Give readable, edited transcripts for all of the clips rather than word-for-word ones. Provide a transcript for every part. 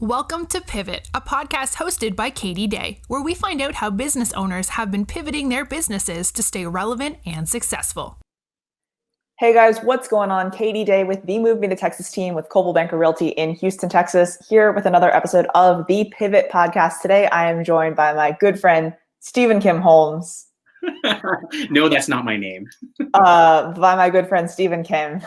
Welcome to Pivot, a podcast hosted by Katie Day, where we find out how business owners have been pivoting their businesses to stay relevant and successful. Hey guys, what's going on? Katie Day with the Move Me to Texas team with Coldwell Banker Realty in Houston, Texas, here with another episode of the Pivot podcast. Today, I am joined by my good friend, Stephen Kim Holmes. No, that's not my name. By my good friend, Stephen Kim.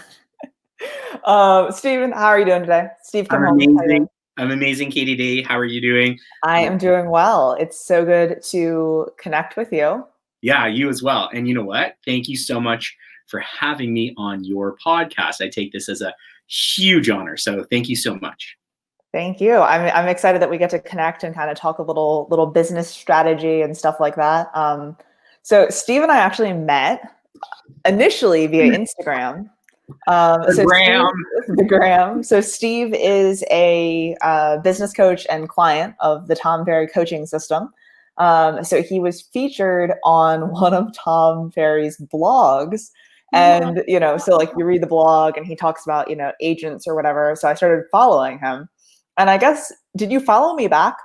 Stephen, how are you doing today? Steve Kim Holmes. Amazing. I'm amazing, Katie Day. How are you doing? I am doing well. It's so good to connect with you. Yeah, you as well. And you know what? Thank you so much for having me on your podcast. I take this as a huge honor. So thank you so much. Thank you. I'm excited that we get to connect and kind of talk a little business strategy and stuff like that. So Steve and I actually met initially via Instagram. The gram. So Steve is a business coach and client of the Tom Ferry coaching system. So he was featured on one of Tom Ferry's blogs. And, so like you read the blog and he talks about, agents or whatever. So I started following him. And I guess, did you follow me back?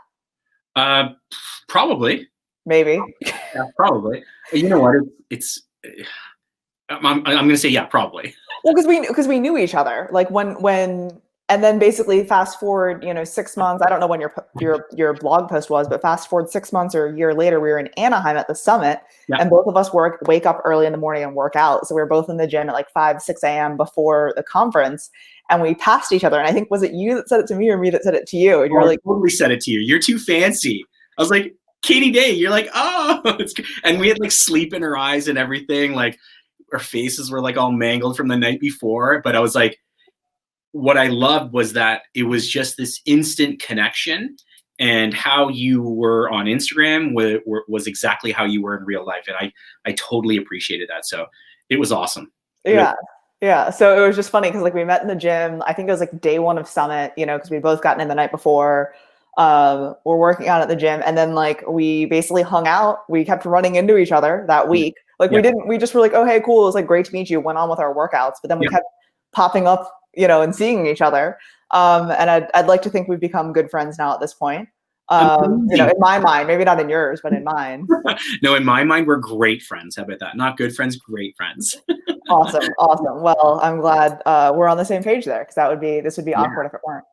Probably. Maybe. Yeah, probably. You know what? I'm going to say, yeah, probably. Well, because we knew each other, like when and then basically fast forward, 6 months. I don't know when your blog post was, but fast forward 6 months or a year later, we were in Anaheim at the summit, and both of us wake up early in the morning and work out. So we were both in the gym at like 5, 6 a.m. before the conference, and we passed each other. And I think, was it you that said it to me or me that said it to you? And you're like, I totally said it to you. You're too fancy. I was like, Katie Day. You're like, oh, it's good. And we had like sleep in our eyes and everything, like. Our faces were like all mangled from the night before, but I was like, what I loved was that it was just this instant connection, and how you were on Instagram was exactly how you were in real life. And I totally appreciated that. So it was awesome. Yeah. Yeah. So it was just funny because like we met in the gym. I think it was like day one of summit, because we'd both gotten in the night before. We're working out at the gym, and then like we basically hung out. We kept running into each other that week. Like we just were like, oh, hey, cool. It was like great to meet you. Went on with our workouts, but then we kept popping up, and seeing each other. And I'd like to think we've become good friends now at this point. In my mind, maybe not in yours, but in mine. No, in my mind, we're great friends. How about that? Not good friends, great friends. Awesome. Well, I'm glad we're on the same page there, because this would be awkward if it weren't.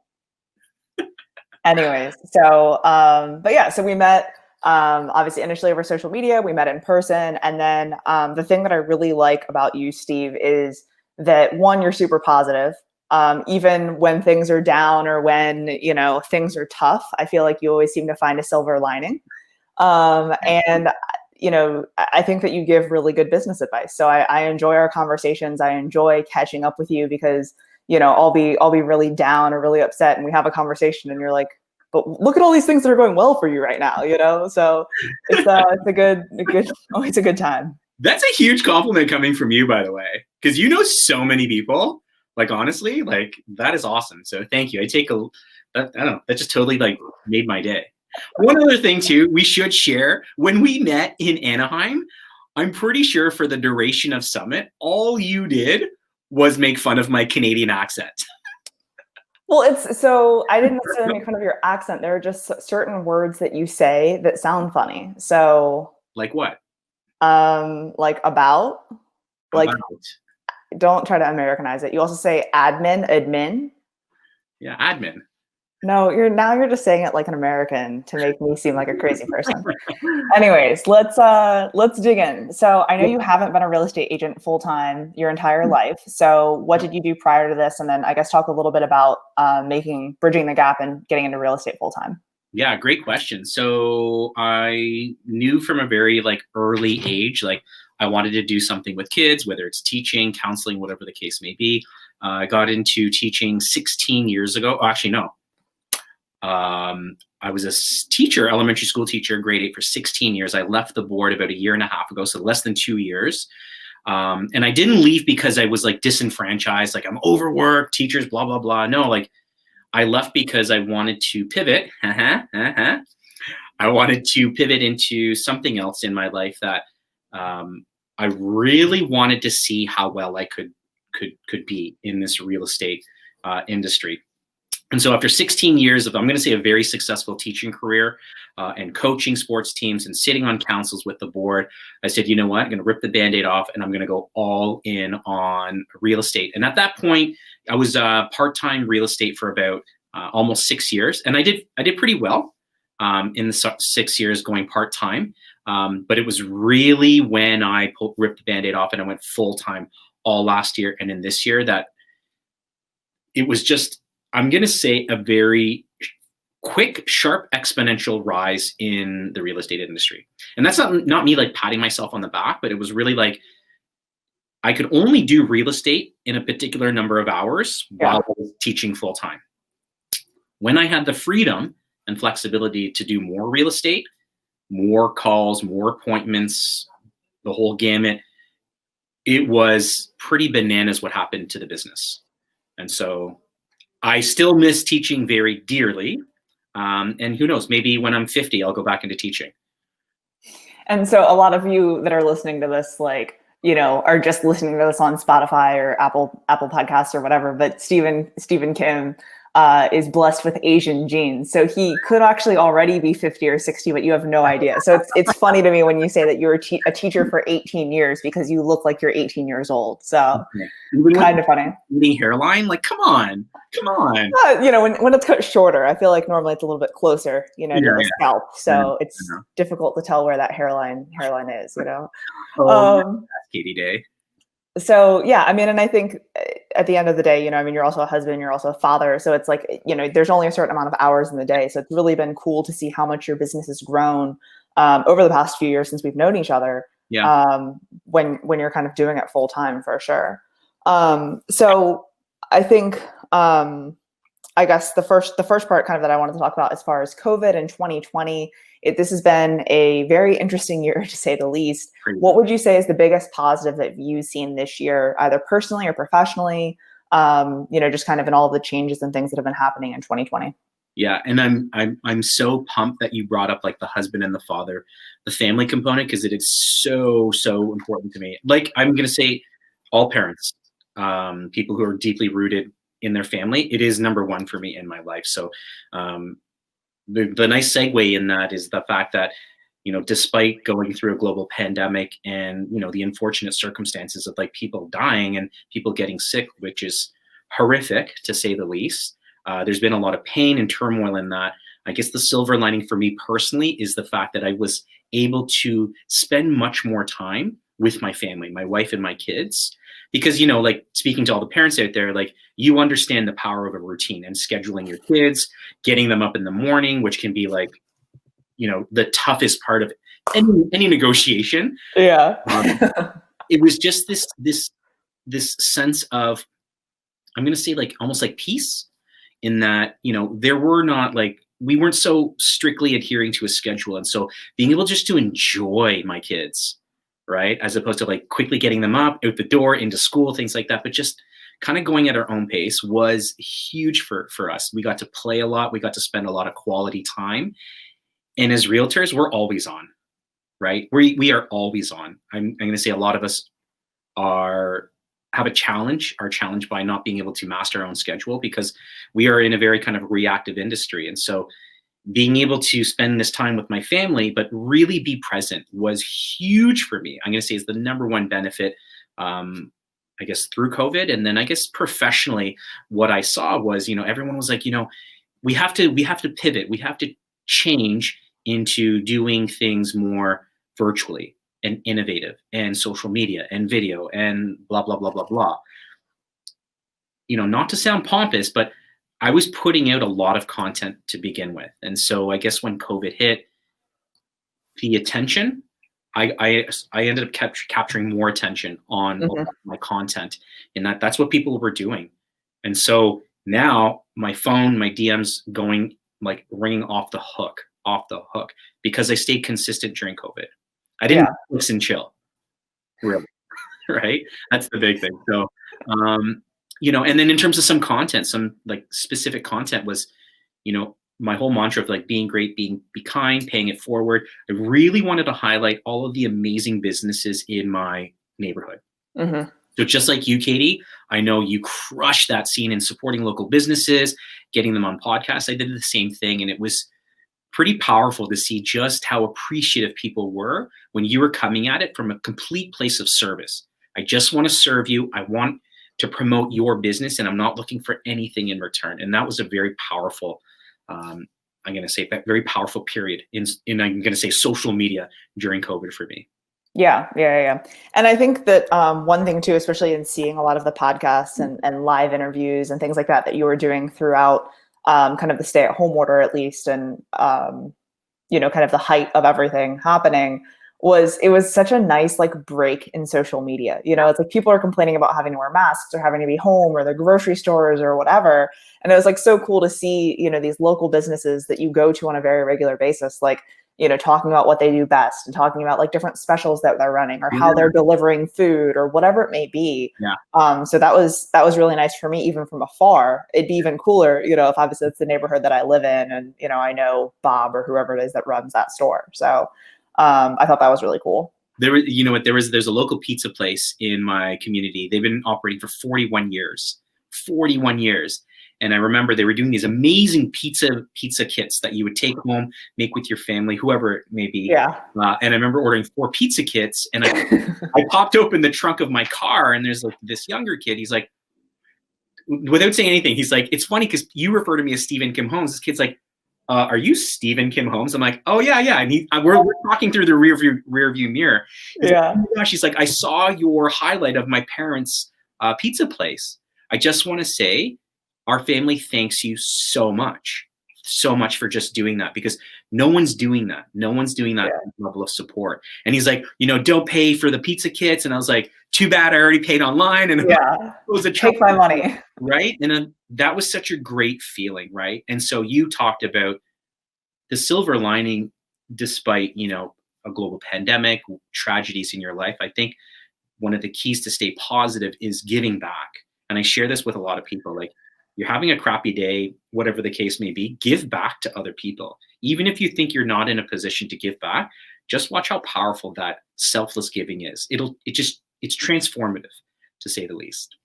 Anyways, so so we met obviously initially over social media. We met in person, and then the thing that I really like about you, Steve, is that one, you're super positive. Even when things are down or when things are tough, I feel like you always seem to find a silver lining. And I think that you give really good business advice. So I enjoy our conversations. I enjoy catching up with you because I'll be really down or really upset, and we have a conversation, and you're like, but look at all these things that are going well for you right now, So it's always a good time. That's a huge compliment coming from you, by the way, because so many people. Like honestly, like that is awesome. So thank you. I don't know. That just totally like made my day. One other thing too, we should share when we met in Anaheim. I'm pretty sure for the duration of Summit, all you did was make fun of my Canadian accent. Well, I didn't necessarily make fun of your accent. There are just certain words that you say that sound funny. So like what? Like about. Don't try to Americanize it. You also say admin. Yeah, admin. No, you're just saying it like an American to make me seem like a crazy person. Anyways, let's dig in. So I know you haven't been a real estate agent full time your entire life. So what did you do prior to this? And then I guess talk a little bit about bridging the gap and getting into real estate full time. Yeah, great question. So I knew from a very early age, I wanted to do something with kids, whether it's teaching, counseling, whatever the case may be. I got into teaching 16 years ago. Oh, actually, no. I was a teacher, elementary school teacher, grade 8 for 16 years. I left the board about a year and a half ago, so less than 2 years. And I didn't leave because I was disenfranchised, I'm overworked, teachers, blah, blah, blah. No, I left because I wanted to pivot. I wanted to pivot into something else in my life that I really wanted to see how well I could be in this real estate industry. And so after 16 years of, I'm going to say, a very successful teaching career and coaching sports teams and sitting on councils with the board, I said, you know what, I'm going to rip the Band-Aid off and I'm going to go all in on real estate. And at that point, I was part-time real estate for about almost 6 years. And I did pretty well in the 6 years going part-time. But it was really when I ripped the Band-Aid off and I went full-time all last year and in this year that it was just, I'm going to say, a very quick, sharp, exponential rise in the real estate industry. And that's not me like patting myself on the back, but it was really like I could only do real estate in a particular number of hours while I was teaching full time. When I had the freedom and flexibility to do more real estate, more calls, more appointments, the whole gamut, it was pretty bananas what happened to the business. And so I still miss teaching very dearly. And who knows, maybe when I'm 50, I'll go back into teaching. And so a lot of you that are listening to this, like, you know, are just listening to this on Spotify or Apple Podcasts or whatever, but Stephen Kim is blessed with Asian genes. So he could actually already be 50 or 60, but you have no idea. So it's funny to me when you say that you were a teacher for 18 years because you look like you're 18 years old. So kind of funny. Receding hairline, like, come on. You know, when it's cut shorter, I feel like normally it's a little bit closer, you know, to the scalp. So it's difficult to tell where that hairline is, you know. Katie Day. So, yeah, I mean, and I think at the end of the day, you know, I mean, you're also a husband, you're also a father. So it's like, you know, there's only a certain amount of hours in the day. So it's really been cool to see how much your business has grown over the past few years since we've known each other. Yeah. When you're kind of doing it full time, for sure. So I think, I guess the first part kind of that I wanted to talk about as far as COVID in 2020, this has been a very interesting year to say the least. What would you say is the biggest positive that you've seen this year, either personally or professionally, you know, just kind of in all of the changes and things that have been happening in 2020? Yeah. And I'm so pumped that you brought up like the husband and the father, the family component, because it is so important to me. Like, I'm going to say all parents, people who are deeply rooted in their family, it is number one for me in my life. So the nice segue in that is the fact that, you know, despite going through a global pandemic and, you know, the unfortunate circumstances of like people dying and people getting sick, which is horrific to say the least, there's been a lot of pain and turmoil in that. I guess the silver lining for me personally is the fact that I was able to spend much more time with my family, my wife and my kids. Because, you know, like speaking to all the parents out there, like you understand the power of a routine and scheduling your kids, getting them up in the morning, which can be like, you know, the toughest part of any negotiation. Yeah. It was just this sense of, I'm going to say like almost like peace in that, you know, we weren't so strictly adhering to a schedule. And so being able just to enjoy my kids, right? As opposed to like quickly getting them up, out the door, into school, things like that. But just kind of going at our own pace was huge for us. We got to play a lot. We got to spend a lot of quality time. And as realtors, we're always on, right? We are always on. I'm going to say a lot of us are challenged by not being able to master our own schedule because we are in a very kind of reactive industry. And so being able to spend this time with my family, but really be present was huge for me. I'm going to say is the number one benefit, I guess, through COVID. And then I guess professionally, what I saw was, you know, everyone was like, you know, we have to pivot. We have to change into doing things more virtually and innovative and social media and video and blah, blah, blah, blah, blah. You know, not to sound pompous, but I was putting out a lot of content to begin with. And so I guess when COVID hit, the attention, I ended up capturing more attention on my content, and that's what people were doing. And so now my phone, my DMs going like ringing off the hook because I stayed consistent during COVID. I didn't listen chill, really, right? That's the big thing. So, you know, and then in terms of some content, some like specific content was, you know, my whole mantra of like being great, be kind, paying it forward. I really wanted to highlight all of the amazing businesses in my neighborhood. So just like you, Katie, I know you crushed that scene in supporting local businesses, getting them on podcasts. I did the same thing, and it was pretty powerful to see just how appreciative people were when you were coming at it from a complete place of service. I just want to serve you. I want to promote your business, and I'm not looking for anything in return. And that was a very powerful, I'm going to say that very powerful period in I'm going to say social media during COVID for me. Yeah. And I think that one thing too, especially in seeing a lot of the podcasts and live interviews and things like that you were doing throughout kind of the stay-at-home order, at least, and kind of the height of everything happening, it was such a nice like break in social media. It's like people are complaining about having to wear masks or having to be home or the grocery stores or whatever, and it was like so cool to see these local businesses that you go to on a very regular basis, like talking about what they do best and talking about like different specials that they're running or how they're delivering food or whatever it may be. So that was really nice for me, even from afar. It'd be even cooler, if obviously it's the neighborhood that I live in and, I know Bob or whoever it is that runs that store. So I thought that was really cool. There's a local pizza place in my community. They've been operating for 41 years. And I remember they were doing these amazing pizza kits that you would take home, make with your family, whoever it may be. Yeah. And I remember ordering 4 pizza kits, and I popped open the trunk of my car, and there's like this younger kid. He's like, without saying anything, he's like, it's funny because you refer to me as Stephen Kim Holmes. This kid's like, are you Stephen Kim Holmes? I'm like, oh yeah. And we're talking through the rear view mirror. He's like, oh my gosh. He's like, I saw your highlight of my parents' pizza place. I just want to say, our family thanks you so much for just doing that, because no one's doing that. Level of support. And he's like, don't pay for the pizza kits. And I was like, too bad, I already paid online. And it was take my money. Right. And that was such a great feeling. Right. And so you talked about the silver lining, despite, a global pandemic, tragedies in your life. I think one of the keys to stay positive is giving back. And I share this with a lot of people. Like, you're having a crappy day, whatever the case may be, give back to other people. Even if you think you're not in a position to give back, just watch how powerful that selfless giving is. It's transformative, to say the least.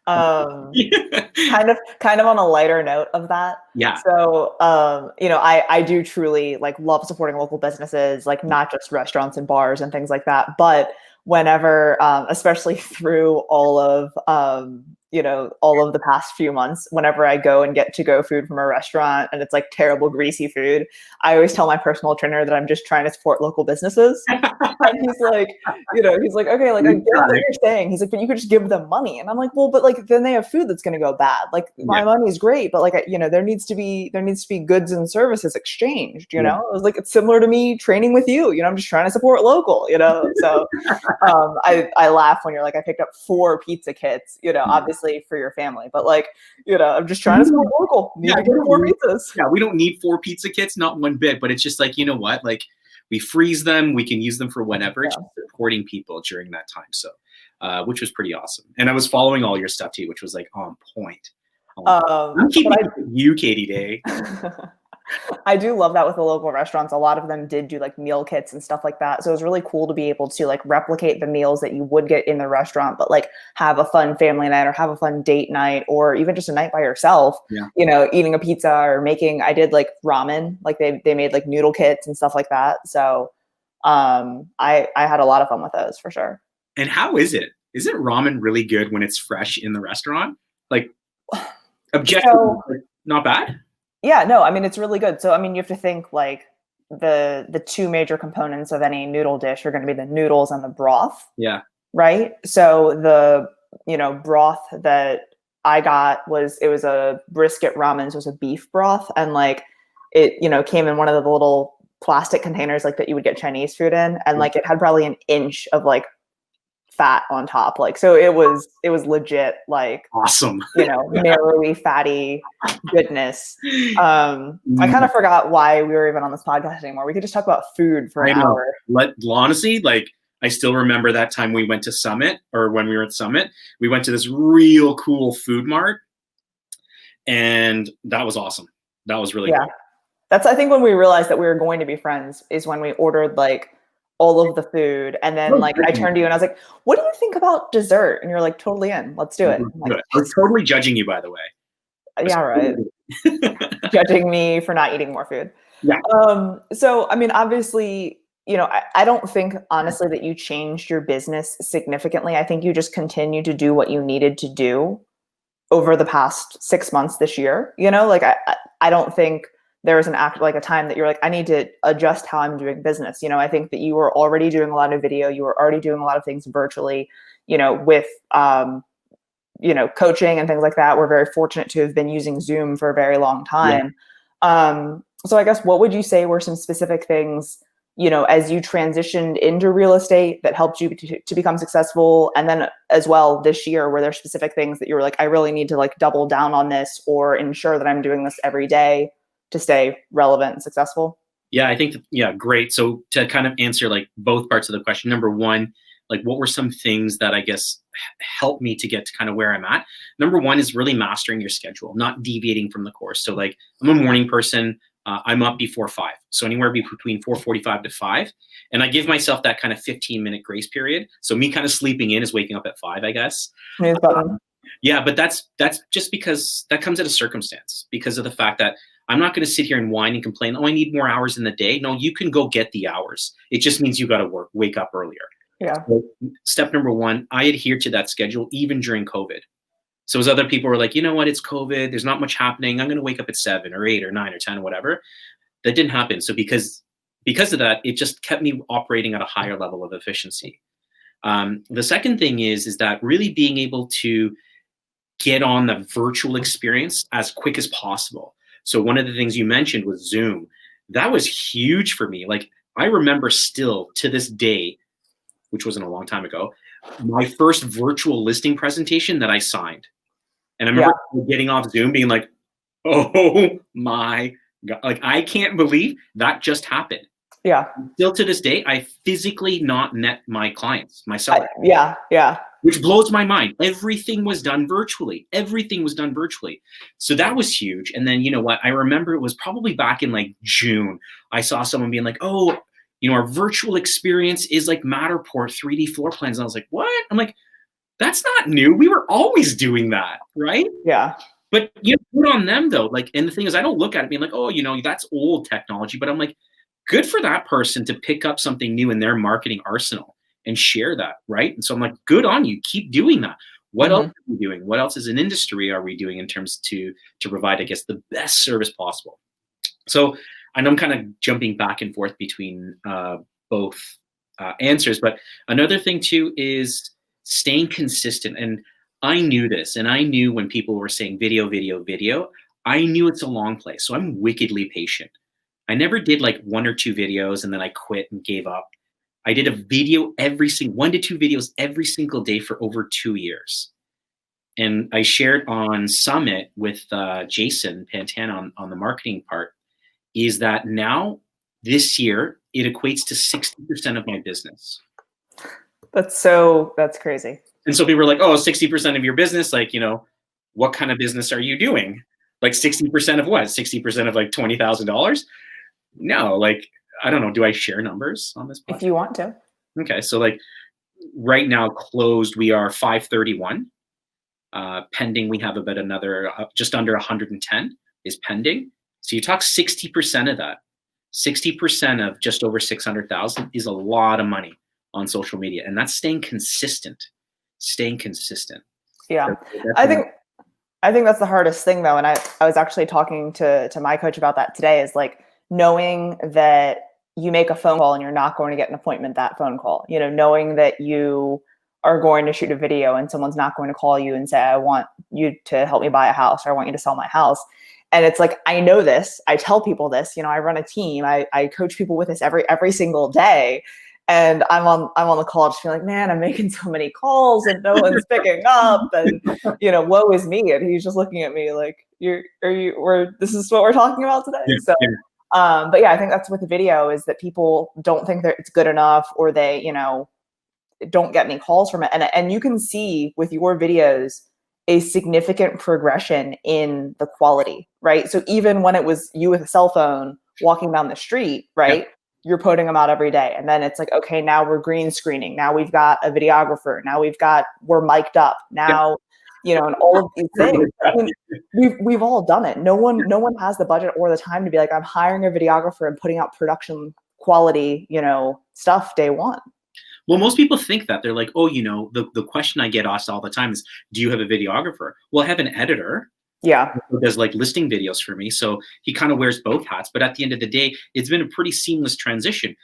Kind of on a lighter note of that. Yeah. So, I do truly like love supporting local businesses, like not just restaurants and bars and things like that, but whenever, especially through all of the past few months, whenever I go and get to-go food from a restaurant and it's like terrible, greasy food, I always tell my personal trainer that I'm just trying to support local businesses. And he's like, okay, like I get what you're saying. He's like, but you could just give them money. And I'm like, well, but like then they have food that's going to go bad. Like my money is great, but like, there needs to be goods and services exchanged, It was like, it's similar to me training with you, I'm just trying to support local, So I laugh when you're like, I picked up 4 pizza kits, obviously for your family, but like, I'm just trying to support local. Need to get 4 pizzas. Yeah, we don't need 4 pizza kits, not one bit, but it's just like, you know what? Like, we freeze them, we can use them for whenever. It's supporting people during that time. So, which was pretty awesome. And I was following all your stuff too, which was like on point. I'm keeping up with you, Katie Day. I do love that with the local restaurants. A lot of them did do like meal kits and stuff like that. So it was really cool to be able to like replicate the meals that you would get in the restaurant, but like have a fun family night or have a fun date night, or even just a night by yourself, eating a pizza or I did like ramen, like they made like noodle kits and stuff like that. So I had a lot of fun with those for sure. And how is it? Is it ramen really good when it's fresh in the restaurant? Like objectively, not bad? Yeah, no, I mean, it's really good. So, I mean, you have to think like the 2 major components of any noodle dish are going to be the noodles and the broth. Yeah. Right. So the, broth that I got was a brisket ramen. So it was a beef broth. And like it, came in one of the little plastic containers like that you would get Chinese food in. And like it had probably an inch of like fat on top, like, so it was legit, like awesome, narrowy, fatty goodness. I kind of forgot why we were even on this podcast anymore. We could just talk about food for an hour. Honestly, like I still remember that time we went to Summit, or when we were at Summit, we went to this real cool food mart, and that was awesome. That was really good. That's, I think, when we realized that we were going to be friends is when we ordered like all of the food. And then like I turned to you and I was like, what do you think about dessert? And you're like, totally in, let's do it. I'm like, I was totally judging you, by the way. Yeah, right. Judging me for not eating more food. Yeah. So, I mean, obviously, you know, I don't think honestly that you changed your business significantly. I think you just continue to do what you needed to do over the past 6 months this year. You know, like I don't think there was like a time that you're like, I need to adjust how I'm doing business. You know, I think that you were already doing a lot of video, you were already doing a lot of things virtually, you know, with you know, coaching and things like that. We're very fortunate to have been using Zoom for a very long time. Yeah. So I guess what would you say were some specific things, you know, as you transitioned into real estate that helped you to become successful? And then as well this year, were there specific things that you were like, I really need to like double down on this or ensure that I'm doing this every day to stay relevant and successful? Yeah, I think, great. So to kind of answer like both parts of the question, number one, like what were some things that I guess helped me to get to kind of where I'm at? Number one is really mastering your schedule, not deviating from the course. So like I'm a morning person. I'm up before 5. So anywhere between 4:45 to 5. And I give myself that kind of 15-minute grace period. So me kind of sleeping in is waking up at 5, I guess. Yeah, but that's just because that comes at a circumstance because of the fact that I'm not going to sit here and whine and complain, oh, I need more hours in the day. No, you can go get the hours. It just means you got to wake up earlier. Yeah. So step number one, I adhere to that schedule even during COVID. So as other people were like, you know what, it's COVID, there's not much happening, I'm going to wake up at 7 or 8 or 9 or 10 or whatever. That didn't happen. So because of that, it just kept me operating at a higher level of efficiency. The second thing is that really being able to get on the virtual experience as quick as possible. So one of the things you mentioned was Zoom. That was huge for me. Like I remember still to this day, which wasn't a long time ago, my first virtual listing presentation that I signed. And I remember getting off Zoom being like, oh my God, like I can't believe that just happened. Yeah. Still to this day, I physically not met my clients, myself. Yeah. Which blows my mind. Everything was done virtually. So that was huge. And then, you know what? I remember it was probably back in like June. I saw someone being like, oh, you know, our virtual experience is like Matterport 3D floor plans. And I was like, what? I'm like, that's not new. We were always doing that, right? Yeah. But you know, good on them though. Like, and the thing is, I don't look at it being like, oh, you know, that's old technology. But I'm like, good for that person to pick up something new in their marketing arsenal and share that, right? And so I'm like, good on you. Keep doing that. What else are we doing? What else as an industry are we doing in terms to provide, I guess, the best service possible? So I know I'm kind of jumping back and forth between both answers, but another thing too is staying consistent. And I knew this, and I knew when people were saying video, I knew it's a long play. So I'm wickedly patient. I never did like 1 or 2 videos and then I quit and gave up. I did a video 1 to 2 videos every single day for over 2 years. And I shared on Summit with Jason Pantana on the marketing part, is that now this year, it equates to 60% of my business. That's crazy. And so people were like, oh, 60% of your business, like, you know, what kind of business are you doing? Like 60% of what? 60% of like $20,000? No, like, I don't know. Do I share numbers on this podcast? If you want to. Okay. So like right now closed, we are 531. Pending, we have about another, just under 110 is pending. So you talk 60% of that. 60% of just over 600,000 is a lot of money on social media. And that's staying consistent. Yeah. So I think that's the hardest thing though. And I was actually talking to my coach about that today, is like knowing that you make a phone call and you're not going to get an appointment that phone call, you know, knowing that you are going to shoot a video and someone's not going to call you and say, I want you to help me buy a house, or I want you to sell my house. And it's like, I know this, I tell people this, you know, I run a team, I coach people with this every single day. And I'm on the call just feeling like, man, I'm making so many calls and no one's picking up, and you know, woe is me. And he's just looking at me like, this is what we're talking about today. Yeah, so, yeah. But yeah, I think that's with the video, is that people don't think that it's good enough, or they, you know, don't get any calls from it. And you can see with your videos a significant progression in the quality, right? So even when it was you with a cell phone walking down the street, right? you're putting them out every day. And then it's like, okay, now we're green screening. Now we've got a videographer. Now we're mic'd up. Now, you know, and all of these things. I mean, we've all done it. No one has the budget or the time to be like, I'm hiring a videographer and putting out production quality, you know, stuff day one. Well, most people think that. They're like, oh, you know, the question I get asked all the time is, do you have a videographer? Well, I have an editor. Yeah. Who does like listing videos for me. So he kind of wears both hats. But at the end of the day, it's been a pretty seamless transition.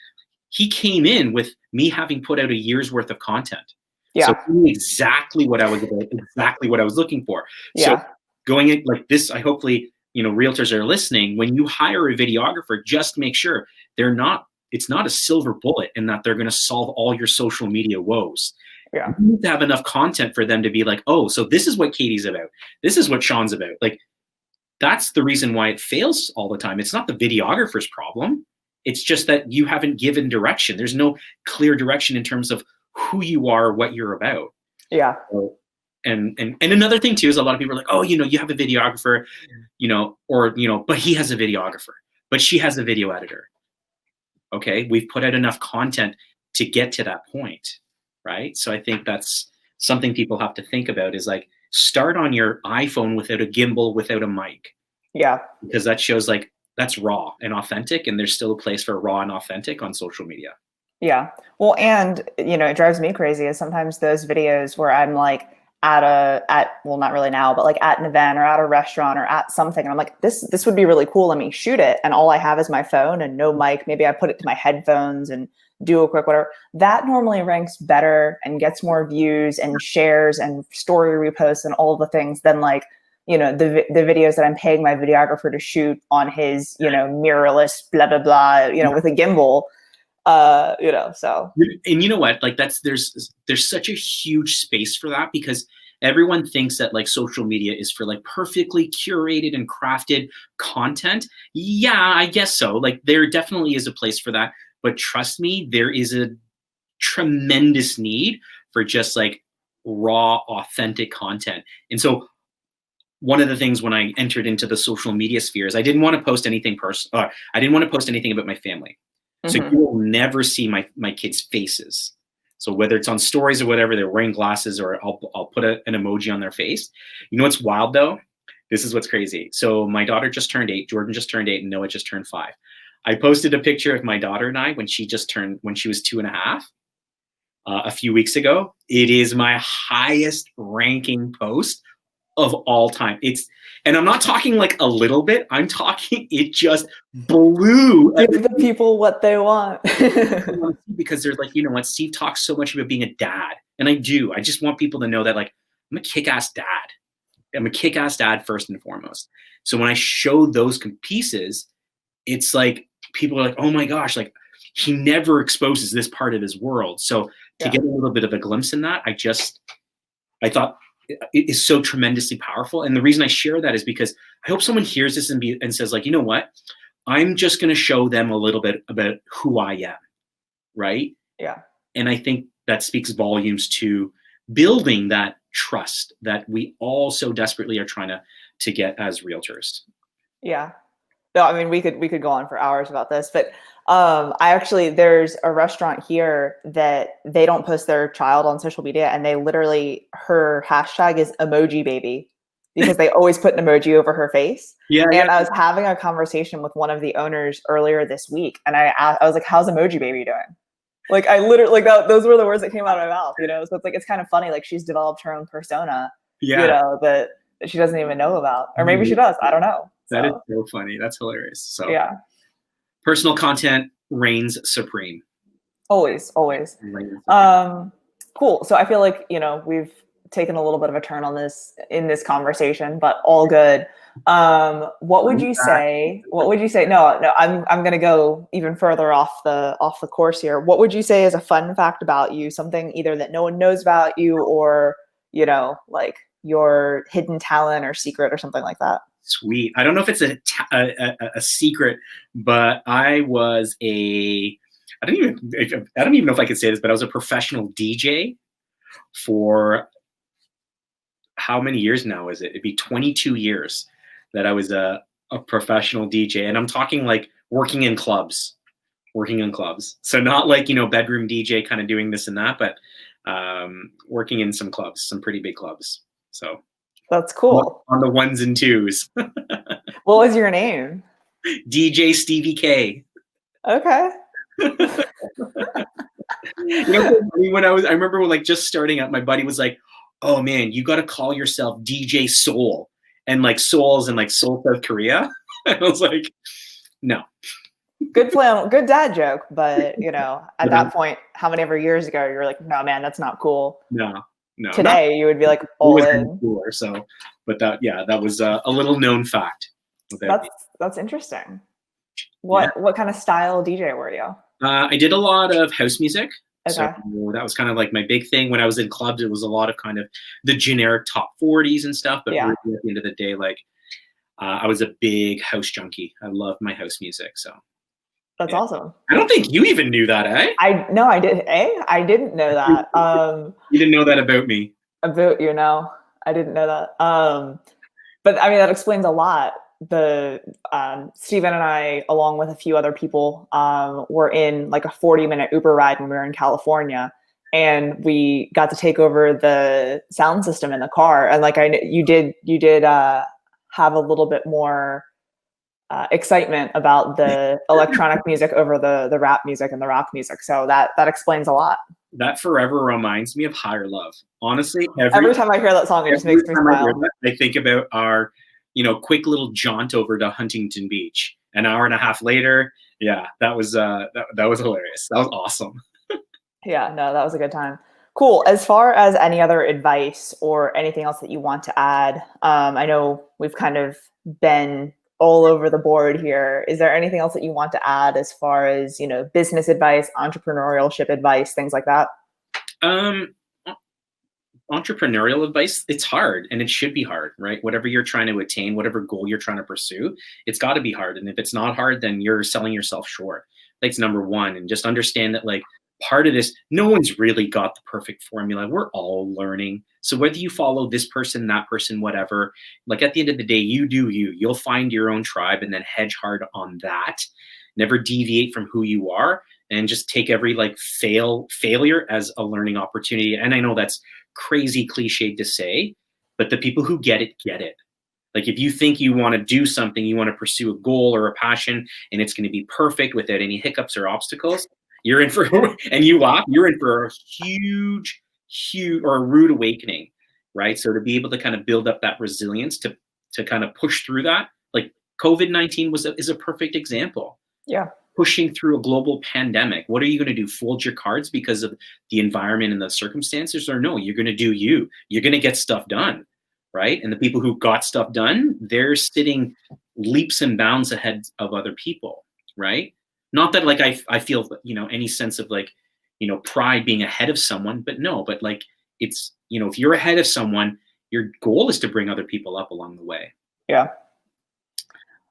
He came in with me having put out a year's worth of content. Yeah. So he knew exactly what I was about, exactly what I was looking for. Yeah. So going in like this, I hopefully, you know, realtors are listening. When you hire a videographer, just make sure it's not a silver bullet in that they're going to solve all your social media woes. Yeah. You need to have enough content for them to be like, oh, so this is what Katie's about. This is what Sean's about. Like, that's the reason why it fails all the time. It's not the videographer's problem. It's just that you haven't given direction. There's no clear direction in terms of who you are, what you're about. Yeah. So, and another thing too is a lot of people are like, oh, you know, you have a videographer, you know, or, you know, but he has a videographer, but she has a video editor. Okay. We've put out enough content to get to that point. Right. So I think that's something people have to think about is like, start on your iPhone without a gimbal, without a mic. Yeah. Because that shows like that's raw and authentic. And there's still a place for raw and authentic on social media. Yeah. Well, and, you know, it drives me crazy is sometimes those videos where I'm like well, not really now, but like at an event or at a restaurant or at something. And I'm like, this would be really cool. Let me shoot it. And all I have is my phone and no mic. Maybe I put it to my headphones and do a quick whatever. That normally ranks better and gets more views and shares and story reposts and all the things than like, you know, the videos that I'm paying my videographer to shoot on his, you know, mirrorless, blah, blah, blah, you know, with a gimbal. You know, so. And you know what, like there's such a huge space for that because everyone thinks that like social media is for like perfectly curated and crafted content. Yeah, I guess so. Like there definitely is a place for that. But trust me, there is a tremendous need for just like raw, authentic content. And so one of the things when I entered into the social media sphere is I didn't want to post anything personal. I didn't want to post anything about my family. So you will never see my kids' faces. So whether it's on stories or whatever, they're wearing glasses or I'll put an emoji on their face. You know what's wild though? This is what's crazy. So my daughter just turned 8, Jordan just turned 8, and Noah just turned 5. I posted a picture of my daughter and I when she was 2.5 a few weeks ago. It is my highest ranking post of all time. And I'm not talking like a little bit. I'm talking, it just blew. Give the people what they want. Because they're like, you know what, Steve talks so much about being a dad. And I do. I just want people to know that like, I'm a kick-ass dad. I'm a kick-ass dad first and foremost. So when I show those pieces, it's like, people are like, oh my gosh, like he never exposes this part of his world. So to get a little bit of a glimpse in that, I thought it is so tremendously powerful. And the reason I share that is because I hope someone hears this and says like, you know what, I'm just going to show them a little bit about who I am. Right. Yeah. And I think that speaks volumes to building that trust that we all so desperately are trying to get as realtors. Yeah. No, I mean, we could go on for hours about this, but there's a restaurant here that they don't post their child on social media, and they literally, her hashtag is emoji baby because they always put an emoji over her face. Yeah. And I was having a conversation with one of the owners earlier this week, and I was like, "How's emoji baby doing?" Like I literally those were the words that came out of my mouth, you know. So it's like it's kind of funny, like she's developed her own persona, you know, that she doesn't even know about, or maybe she does. I don't know. That is so funny. That's hilarious. So yeah, personal content reigns supreme. Always. Cool. So I feel like, you know, we've taken a little bit of a turn on in this conversation, but all good. What would you say? No, I'm going to go even further off the course here. What would you say is a fun fact about you? Something either that no one knows about you or, you know, like your hidden talent or secret or something like that. Sweet. I don't know if it's a secret, but I was I don't even know if I could say this, but I was a professional DJ for how many years now is it? It'd be 22 years that I was a professional DJ. And I'm talking like working in clubs, working in clubs. So not like, bedroom DJ kind of doing this and that, but working in some clubs, some pretty big clubs. So that's cool. On the ones and twos. What was your name? DJ Stevie K. Okay. When I remember when just starting up, my buddy was like, "Oh man, you got to call yourself DJ Soul," and Seoul's in Seoul, South Korea. And I was like, "No." Good plan, good dad joke, but at that point, how many ever years ago, you were like, "No, man, that's not cool." No. Today, you would be like, all in. Cooler, so, but that was a little known fact. That's interesting. What kind of style DJ were you? I did a lot of house music. Okay. So that was kind of my big thing when I was in clubs. It was a lot of kind of the generic top 40s and stuff. But really at the end of the day, I was a big house junkie. I loved my house music. So that's awesome. I don't think you even knew that, eh? I did. I didn't know that. You didn't know that about me. About I didn't know that. But I mean that explains a lot. Steven and I, along with a few other people, were in a 40-minute Uber ride when we were in California, and we got to take over the sound system in the car. And you did have a little bit more excitement about the electronic music over the rap music and the rock music. So that explains a lot. That forever reminds me of Higher Love. Honestly, every time I hear that song, it just makes me smile. I think about our quick little jaunt over to Huntington Beach. An hour and a half later, that was hilarious. That was awesome. Yeah, no, that was a good time. Cool. As far as any other advice or anything else that you want to add, I know we've kind of been all over the board here. Is there anything else that you want to add as far as, business advice, entrepreneurship advice, things like that? Entrepreneurial advice, it's hard, and it should be hard, right? Whatever you're trying to attain, whatever goal you're trying to pursue, it's got to be hard. And if it's not hard, then you're selling yourself short. That's number one. And just understand that part of this, no one's really got the perfect formula. We're all learning. So whether you follow this person, that person, whatever, at the end of the day, you do you. You'll find your own tribe and then hedge hard on that. Never deviate from who you are, and just take every failure as a learning opportunity. And I know that's crazy cliche to say, but the people who get it, get it. If you think you want to do something, you want to pursue a goal or a passion, and it's going to be perfect without any hiccups or obstacles, you're in for, and you're in for a huge or a rude awakening, right? So to be able to kind of build up that resilience to kind of push through that, COVID-19 is a perfect example. Yeah. Pushing through a global pandemic. What are you going to do? Fold your cards because of the environment and the circumstances? Or no, you're going to do you. You're going to get stuff done, right? And the people who got stuff done, they're sitting leaps and bounds ahead of other people, right? Not that I feel any sense of pride being ahead of someone, but no, but it's if you're ahead of someone, your goal is to bring other people up along the way. Yeah.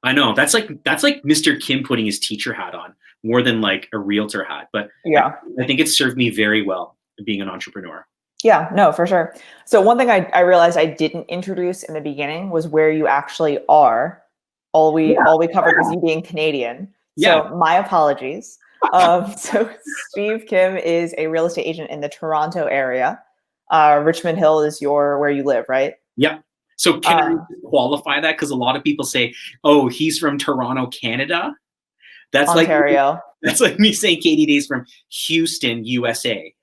I know that's like Mr. Kim putting his teacher hat on more than a realtor hat, but yeah, I think it served me very well being an entrepreneur. Yeah, no, for sure. So one thing I realized I didn't introduce in the beginning was where you actually are. All we covered was you being Canadian. So my apologies. So Steve Kim is a real estate agent in the Toronto area. Richmond Hill is where you live, right? Yeah. So can I qualify that? Because a lot of people say, "Oh, he's from Toronto, Canada." That's Ontario. That's like me saying Katie Day's from Houston, USA.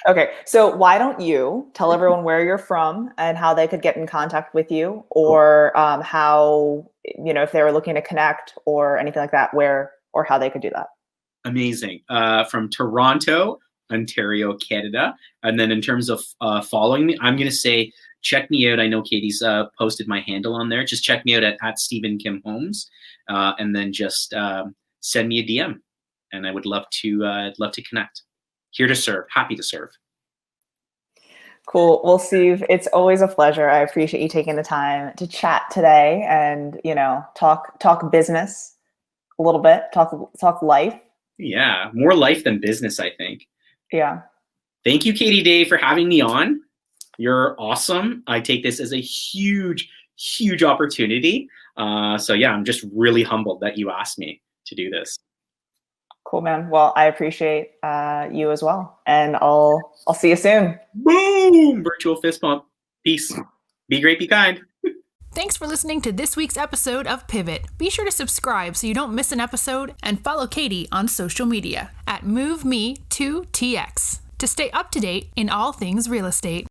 Okay, so why don't you tell everyone where you're from and how they could get in contact with you, or how if they were looking to connect or anything like that, where or how they could do that. Amazing. From Toronto, Ontario, Canada, and then in terms of following me, I'm going to say, check me out. I know Katie's posted my handle on there. Just check me out at Stephen Kim Homes, and then just send me a DM, and I would love to connect. Here to serve. Happy to serve. Cool. Well, Steve, it's always a pleasure. I appreciate you taking the time to chat today, and talk business a little bit. Talk life. Yeah, more life than business, I think. Yeah. Thank you, Katie Day, for having me on. You're awesome. I take this as a huge, huge opportunity. So yeah, I'm just really humbled that you asked me to do this. Cool, man. Well, I appreciate you as well. And I'll see you soon. Boom! Virtual fist bump. Peace. Be great, be kind. Thanks for listening to this week's episode of Pivot. Be sure to subscribe so you don't miss an episode and follow Katie on social media at MoveMe2TX to stay up to date in all things real estate.